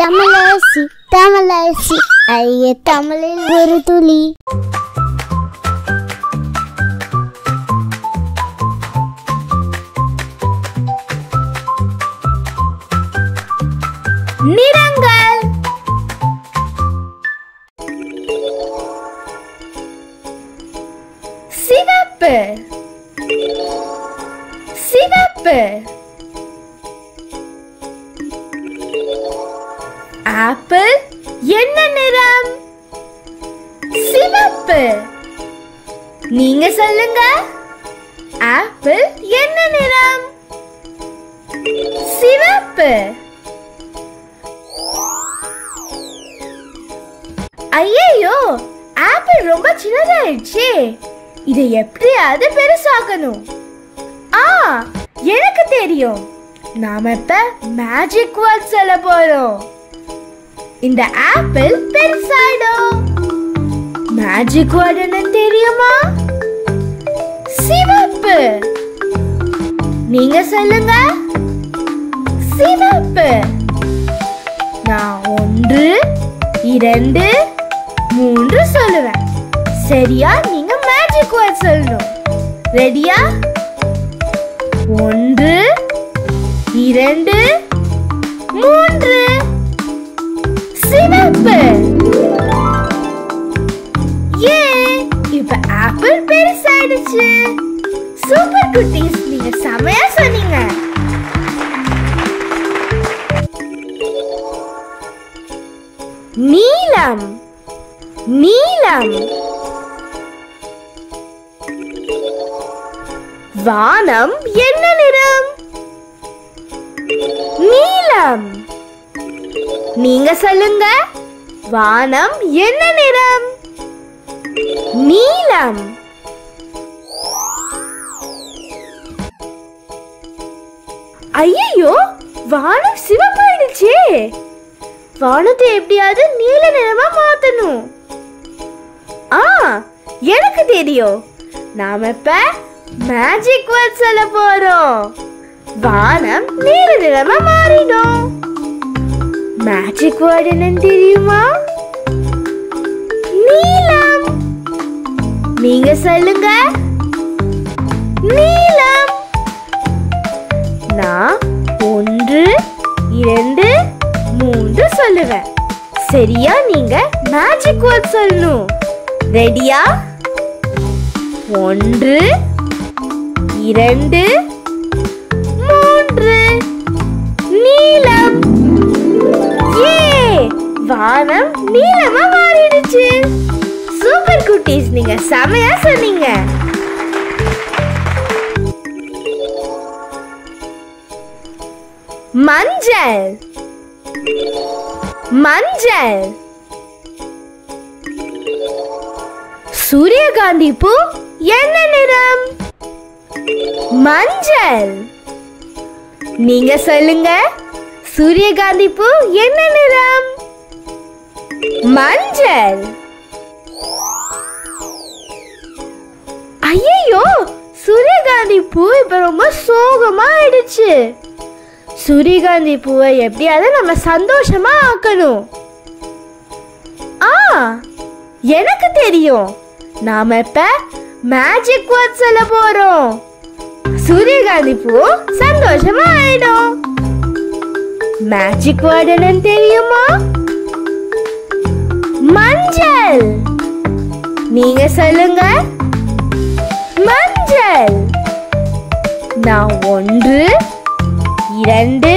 தமிழரசி தமிழரசி ஐய தமிழில் ஒரு துளி. நிறங்கள். சிவப்பு சிவப்பு. ஆப்பிள் என்ன நிறம்? சிவப்பு. நீங்க சொல்லுங்க. ஆப்பிள் என்ன நிறம்? சிவப்பு. ஐயோ, ஆப்பிள் ரொம்ப சின்னதாயிடுச்சு. இதை எப்படியாவது பெருசாக்கணும். எனக்கு தெரியும். நாம இப்ப மேஜிக் வேர்ட் சொல்ல போறோம். இந்த ஆப்பிள் பெருசாயிடும். மேஜிக் வேர்ட் என்னன்னு தெரியுமா? சிவப்பு. நீங்க சொல்லுங்க. சிவப்பு. நான் 1 2 3 சொல்லுவேன். சரியா? நீங்க மேஜிக் வேர்ட் சொல்லணும். ரெடியா? 1 2 3. சிவப்பு. இப்ப ஆப்பிள் பெருசாயிடுச்சு. சூப்பர் குட்டீஸ், நீங்க செமையா சொன்னீங்க. நீலம் நீலம். வானம் என்ன நிறம்? நீலம். நீங்க சொல்லுங்க. வானம் என்ன நிறம்? நீலம். ஐயோ, வானம் சிவப்பாயிடுச்சே. வானத்தை எப்படியாவது நீல நிறமா மாத்தணும். எனக்கு தெரியும். நாம இப்ப மேஜிக் வேர்ட் சொல்ல போறோம். வானம் நீல நிறமா மாறிடும். மேஜிக் வேர்ட் என்னன்னு தெரியுமா? நீலம். நீங்க சொல்லுங்க. நீலம். நான் 1 2 3 சொல்லுவேன். சரியா? நீங்க மேஜிக் வேர்ட் சொல்லணும். ரெடியா? 1 2 3. நீலம். வானம் நீலமா மாறிடுச்சு. சூப்பர் குட்டீஸ், நீங்க செமையா சொன்னீங்க. மஞ்சள் மஞ்சள். சூரியகாந்தி பூ என்ன நிறம்? மஞ்சள். நீங்க சொல்லுங்க. சூரியகாந்தி பூ என்ன நிறம்? மஞ்சள். ஐயோ, சூரியகாந்தி பூ இப்ப ரொம்ப சோகமா ஆயிடுச்சு. சூரியகாந்தி பூவை எப்படியாவது நம்ம சந்தோஷமா ஆக்கணும். எனக்கு தெரியும். நாம இப்ப மேஜிக் வேர்ட் சொல்ல போறோம். சூரியகாந்தி பூ சந்தோஷமா ஆயிடும். மேஜிக் வேர்ட் என்னன்னு தெரியுமா? மஞ்சள். நீங்க சொல்லுங்க. மஞ்சள். நான் 1 2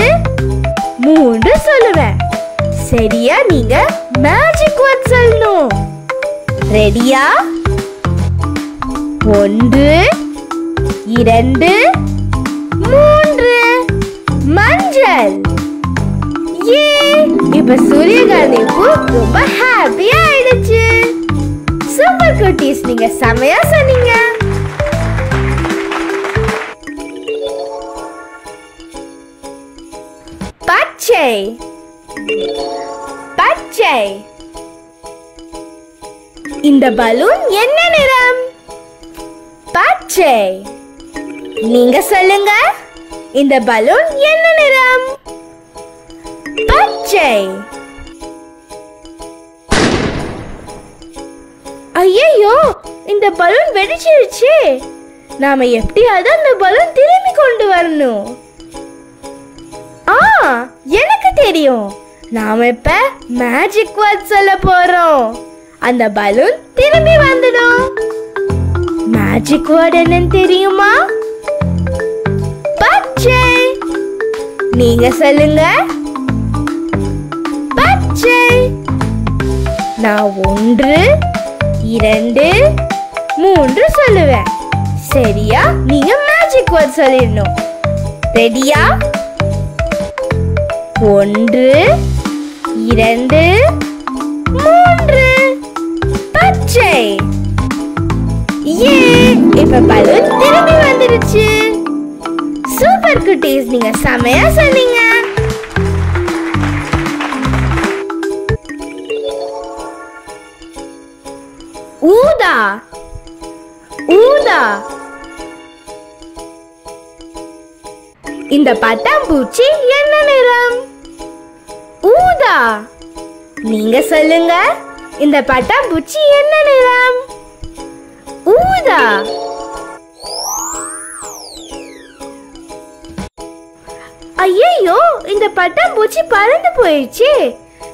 3 சொல்லுவேன். சரியா? நீங்க மேஜிக் வேர்ட் சொல்லணும். ரெடியா? 1 2 3. மஞ்சள். இப்ப சூரியகாந்தி பூ ரொம்ப ஹாப்பியா ஆயிடுச்சு. சூப்பர் குட்டீஸ், நீங்க செமையா சொன்னீங்க. பச்சை பச்சை. இந்த பலூன் என்ன நிறம்? பச்சை. நீங்க சொல்லுங்க. இந்த பலூன் என்ன நிறம்? பச்சை. இந்த பலூன் வெடிச்சிருச்சு. நாம எப்படியாவது அந்த பலூன் திரும்பி கொண்டு வரணும். எனக்கு தெரியும். நாம இப்ப மேஜிக் வேர்ட் சொல்ல போறோம். அந்த பலூன் திரும்பி வந்துடும். மேஜிக் வேர்ட் என்னன்னு தெரியுமா? பச்சை. நீங்க சொல்லுங்க. பச்சை. நான் 1 2 3 சொல்லுவேன். சரியா? நீங்க மேஜிக் வேர்ட் சொல்லிடணும். ரெடியா? 1 2 3 பச்சை. இப்ப பலூன் திரும்பி வந்துருச்சு. சூப்பர் குட்டீஸ், நீங்க செமையா சொன்னீங்க. ஊதா. ஊதா. இந்த பட்டாம்பூச்சி என்ன நிறம்? ஊதா. நீங்க சொல்லுங்க. இந்த பட்டாம்பூச்சி என்ன நிறம்? ஊதா. ஐயோ, இந்த பட்டாம்பூச்சி பறந்து போயிடுச்சு.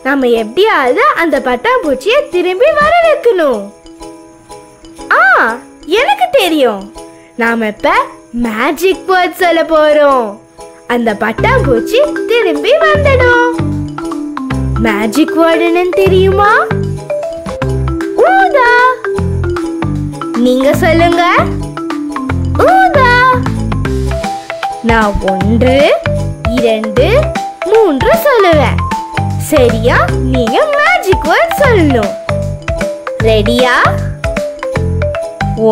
நாம எப்படியாவது அந்த பட்டாம்பூச்சியை திரும்பி வர வைக்கணும். எனக்கு தெரியும். நாம இப்ப மேஜிக் வேர்ட் சொல்ல போறோம். அந்த பட்டாம்பூச்சி திரும்பி வந்துடும். மேஜிக் வேர்ட் என்னன்னு தெரியுமா? ஊதா. நீங்க சொல்லுங்க. ஊதா. நான் 1 2 3 சொல்லுவேன். சரியா? நீங்க மேஜிக் வேர்ட் சொல்லணும். ரெடியா?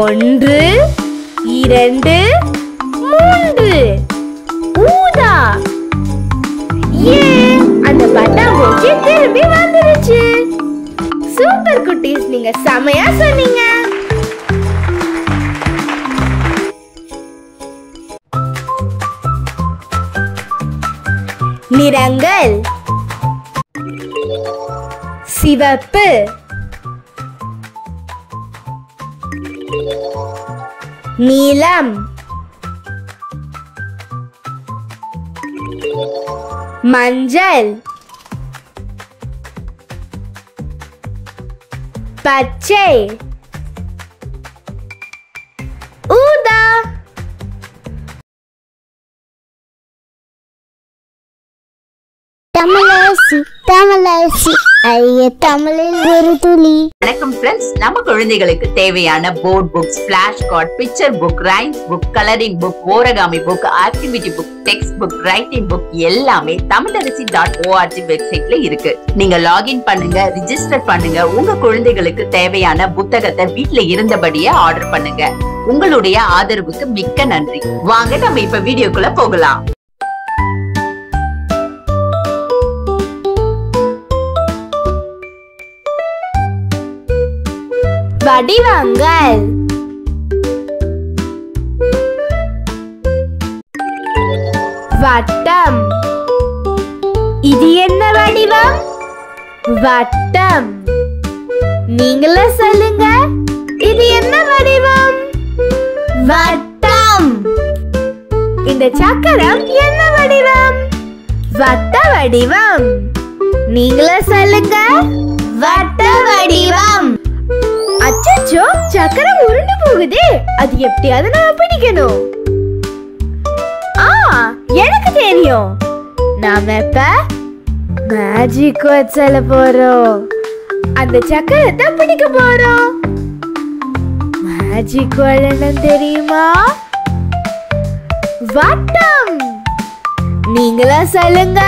1 2 3 ஊதா. அந்த பட்டாம்பூச்சி திரும்பி வந்துருச்சு. சூப்பர் குட்டீஸ், நீங்க செமையா சொன்னீங்க. நிறங்கள். சிவப்பு, நீலம், மஞ்சள், பச்சை, ஊதா. தமிழரசி தமிழரசி ஐய தமிழில் ஒரு துளி. வணக்கம் ஃப்ரெண்ட்ஸ், நம்ம குழந்தைகளுக்கு தேவையான board books, flash card, picture book, rhymes book, colouring book, origami book, activity book, text book, writing book எல்லாமே tamilaraசி.org வெப்சைட்ல இருக்கு. நீங்க லாகின் பண்ணுங்க, ரிஜிஸ்டர் பண்ணுங்க. உங்க குழந்தைகளுக்கு தேவையான புத்தகத்தை வீட்ல இருந்தபடியே ஆர்டர் பண்ணுங்க. உங்களுடைய ஆதரவுக்கு மிக்க நன்றி. வாங்க நம்ம இப்ப வீடியோக்குள்ள போகலாம். வடிவங்கள். வட்டம். இது என்ன வடிவம்? வட்டம். நீங்களே சொல்லுங்க. இது என்ன வடிவம்? வட்டம். இந்த சக்கரம் என்ன வடிவம்? வட்ட வடிவம். நீங்களே சொல்லுங்க. வட்ட வடிவம். அச்சச்சோ, சக்கரம் உருண்டு போகுதே. அது எப்படியாவது நாம பிடிக்கணும். எனக்கு தெரியும். நாம இப்ப மேஜிக் வேர்ட் சொல்ல போறோம். அந்த சக்கரத்தை பிடிக்க போறோம். மேஜிக் வேர்ட் என்னன்னு தெரியுமா? வட்டம். நீங்களா சொல்லுங்க.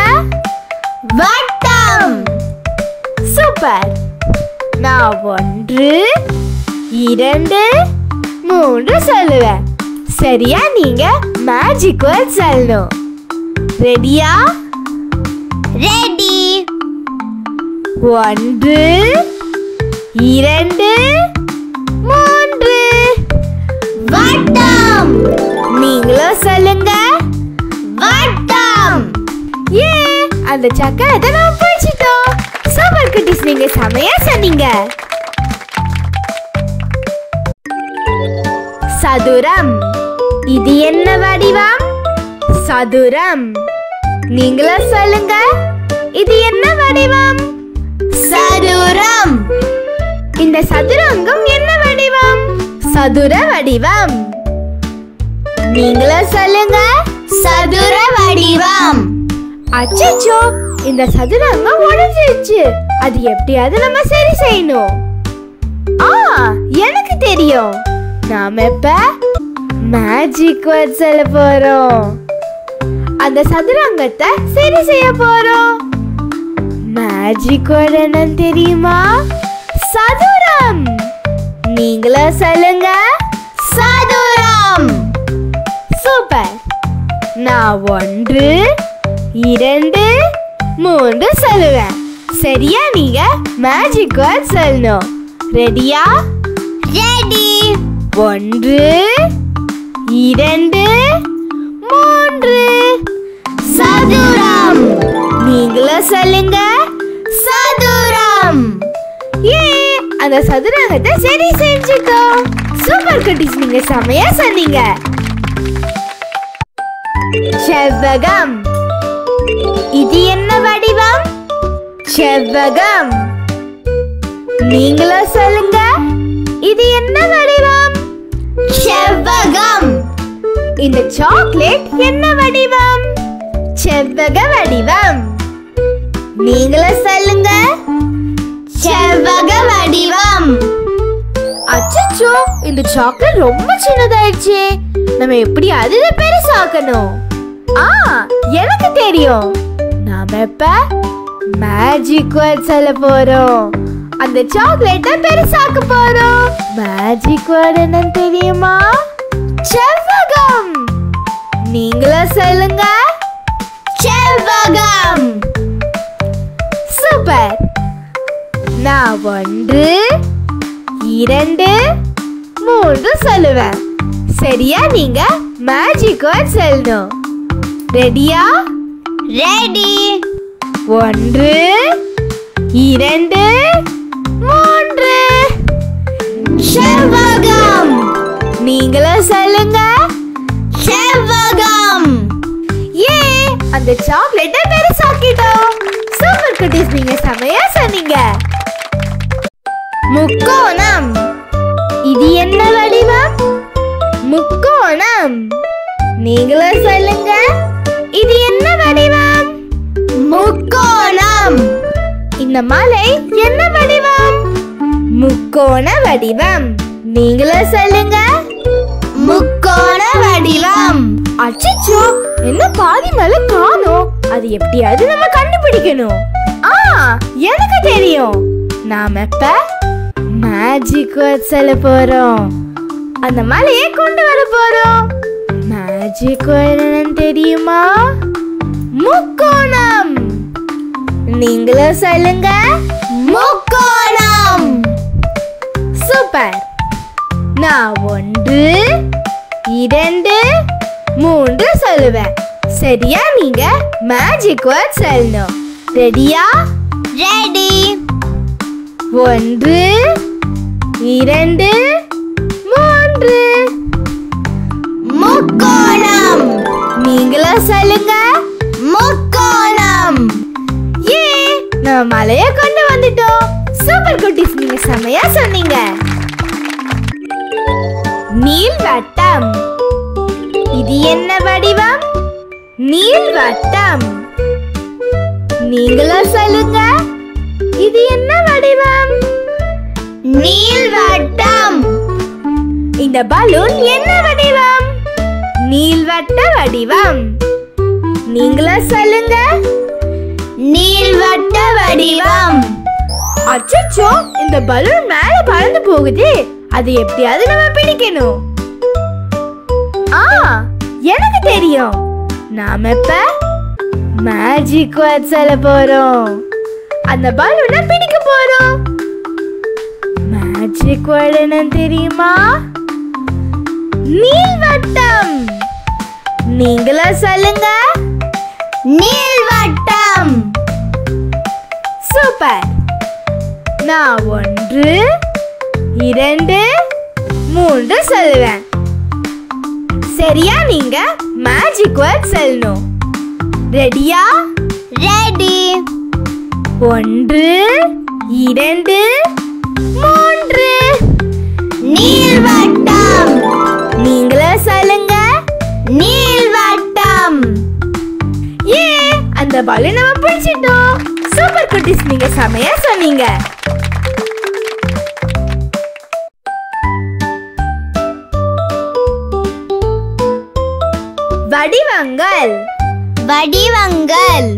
வட்டம். சூப்பர். நான் 1 2 3 சொல்லுவேன். சரியா? நீங்க மேஜிக் வேர்ட் சொல்லணும். ரெடியா? ரெடி. 1 2 3 வட்டம். நீங்களும் சொல்லுங்க. வட்டம். அந்த சக்கரத்தை நாம் பிடிச்சிட்டோம். சூப்பர் குட்டீஸ், நீங்க செமையா சொன்னீங்க. சதுரம். இது என்ன வடிவம்? சதுரம். நீங்களா சொல்லுங்க, இது என்ன வடிவம்? சதுரம். இந்த சதுரங்கம் என்ன வடிவம்? சதுர வடிவம். நீங்களா சொல்லுங்க, சதுர வடிவம். அச்சச்சோ, இந்த சதுரங்கம் உடைஞ்சிருச்சு. அது எப்படியாவது நம்ம சரி செய்யணும். எனக்கு தெரியும். நாம இப்ப மேஜிக் வேர்ட் சொல்ல போறோம். அந்த சதுரங்கத்தை சரி செய்ய போறோம். மேஜிக் வேர்ட் என்னன்னு தெரியுமா? சதுரம். நீங்களா சொல்லுங்க, சதுரம். சூப்பர். நான் 1 2 3 சொல்லுவேன். சரியா நீங்க மேஜிக் வேர்ட் சொல்லணும். ரெடியா? ரெடி. 1 2 3 சதுரம். நீங்களா சொல்லுங்க, சதுரம். அந்த சதுரங்கத்தை சரி செஞ்சுட்டோம். சூப்பர் குட்டீஸ், நீங்க செமையா சொன்னீங்க. செவ்வகம். இது என்ன வடிவம்? செவ்வகம். நீங்களா சொல்லுங்க, இது என்ன வடிவம்? செவ்வகம். இந்த சாக்லேட் என்ன வடிவம்? செவ்வக வடிவம். நீங்களா சொல்லுங்க, செவ்வக வடிவம். அச்சச்சோ, இந்த சாக்லேட் ரொம்ப சின்னதாயிடுச்சு. நம்ம எப்படி அதில பெருசாக்கணும்? எனக்கு தெரியும். நாம இப்ப மேஜிக் வேர்ட் சொல்ல போறோம். அந்த சாக்லேட்டை பெருசாக்க போறோம். மேஜிக் வேர்ட் என்னன்னு தெரியுமா? செவ்வகம். நீங்களா சொல்லுங்க, செவ்வகம். சூப்பர். நான் 1 2 3 சொல்லுவேன். சரியா நீங்க மேஜிக் வேர்ட் சொல்லணும். ரெடியா? ரெடி. 1 2 3 செவ்வகம். நீங்களா சொல்லுங்க, செவ்வகம். அந்த சாக்லேட்டை பெருசாக்கிட்டோம். சூப்பர் குட்டீஸ், நீங்க செமையா சொன்னீங்க. முக்கோணம். இது என்ன வடிவம்? முக்கோணம். நீங்களா சொல்லுங்க, இது என்ன வடிவம்? முக்கோணம். இந்த மலை என்ன வடிவம்? முக்கோண வடிவம். நீங்களா சொல்லுங்க, முக்கோண வடிவம். அச்சச்சோ, என்ன பாதி மலை காணோம். அது எப்படியாவது நம்ம கண்டுபிடிக்கணும். எனக்கு தெரியும். நாம இப்ப மேஜிக் வேர்ட் சொல்ல போறோம். அந்த மலையை கொண்டு வர போறோம். மேஜிக் வேர்ட் என்னன்னு தெரியுமா? முக்கோணம். நீங்களா சொல்லுங்க, முக்கோணம். சூப்பர். நான் 1 2 3 சொல்லுவேன். சரியா நீங்க மேஜிக் வேர்ட் சொல்லணும். ரெடியா? ரெடி. 1 2 3 முக்கோணம். நீங்களா சொல்லுங்க, முக்கோணம். நம்ம மலையை கொண்டு வந்துட்டோம். சூப்பர் குட்டீஸ், நீங்க செமையா சொன்னீங்க. நீள்வட்டம். இது என்ன வடிவம்? நீள்வட்டம். நீங்களா சொல்லுங்க, இது என்ன வடிவம்? நீள்வட்டம். இந்த பலூன் என்ன வடிவம்? நீள்வட்ட வடிவம். நீங்களா சொல்லுங்க, நீள்வட்ட வடிவம். அச்சச்சோ, இந்த பலூன் மேல பறந்து போகுது. அது எப்படியாவது நம்ம பிடிக்கணும். எனக்கு தெரியும். நாம இப்ப மேஜிக் வேர்ட் சொல்ல போறோம். அந்த பலூனை பிடிக்க போறோம். மேஜிக் வேர்ட் என்னன்னு தெரியுமா? நீள்வட்டம். நீங்களா சொல்லுங்க, நீள்வட்டம். சூப்பர். நான் 1 2 3 சொல்லுவேன். சரியா நீங்க மேஜிக் வேர்ட் சொல்லணும். ரெடியா? ரெடி. 1 2 3. நீள்வட்டம். நீங்களே சொல்லுங்க. நீள்வட்டம். ஏ அந்த பலூன் நம்ம பிடிச்சிட்டோம். சூப்பர் குட்டீஸ், நீங்க செமையா சொன்னீங்க. வடிவங்கள். வடிவங்கள்.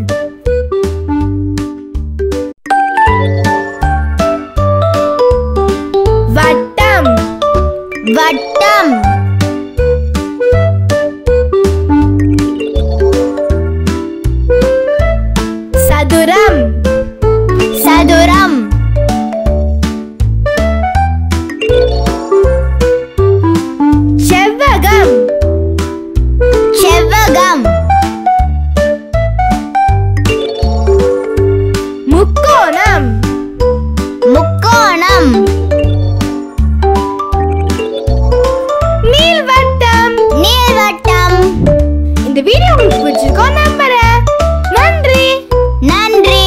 வட்டம். வட்டம். சதுரம். சதுரம். செவ்வகம். செவ்வகம். முக்கோணம். முக்கோணம். நீள்வட்டம். நீள்வட்டம். இந்த வீடியோ உங்களுக்கு பிடிச்சிருக்கோம் நம்புறேன். நன்றி. நன்றி.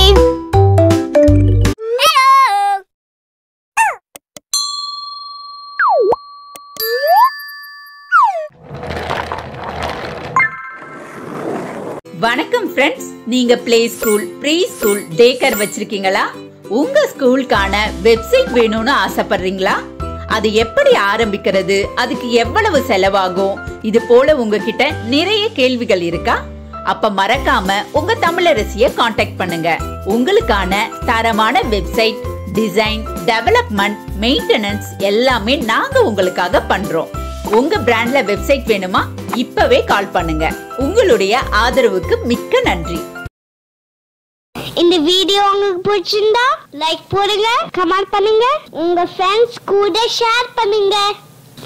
வணக்கம் ஃப்ரெண்ட்ஸ், நீங்க play school, pre school, day care வச்சிருக்கீங்களா? உங்க ஸ்கூலுக்கான வெப்சைட் வேணும்னு ஆசைப்படுறீங்களா? அது எப்படி ஆரம்பிக்கிறது, அதுக்கு எவ்வளவு செலவாகும், இது போல உங்ககிட்ட நிறைய கேள்விகள் இருக்கா? அப்ப மறக்காம உங்க தமிழரசியை காண்டாக்ட் பண்ணுங்க. உங்களுக்கான தரமான வெப்சைட் டிசைன், டெவலப்மெண்ட், மெயின்டெனன்ஸ் எல்லாமே நாங்க உங்களுக்காக பண்றோம். உங்க பிராண்ட்ல வெப்சைட் வேணுமா? இப்பவே கால் பண்ணுங்க. உங்களுடைய ஆதரவுக்கு மிக்க நன்றி. இந்த வீடியோ உங்களுக்கு பிடிச்சிருந்தா லைக் போடுங்க, கமெண்ட் பண்ணுங்க, உங்க ஃப்ரெண்ட்ஸ் கூட ஷேர் பண்ணுங்க.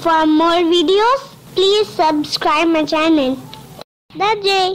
For more videos, please subscribe my channel. That's it.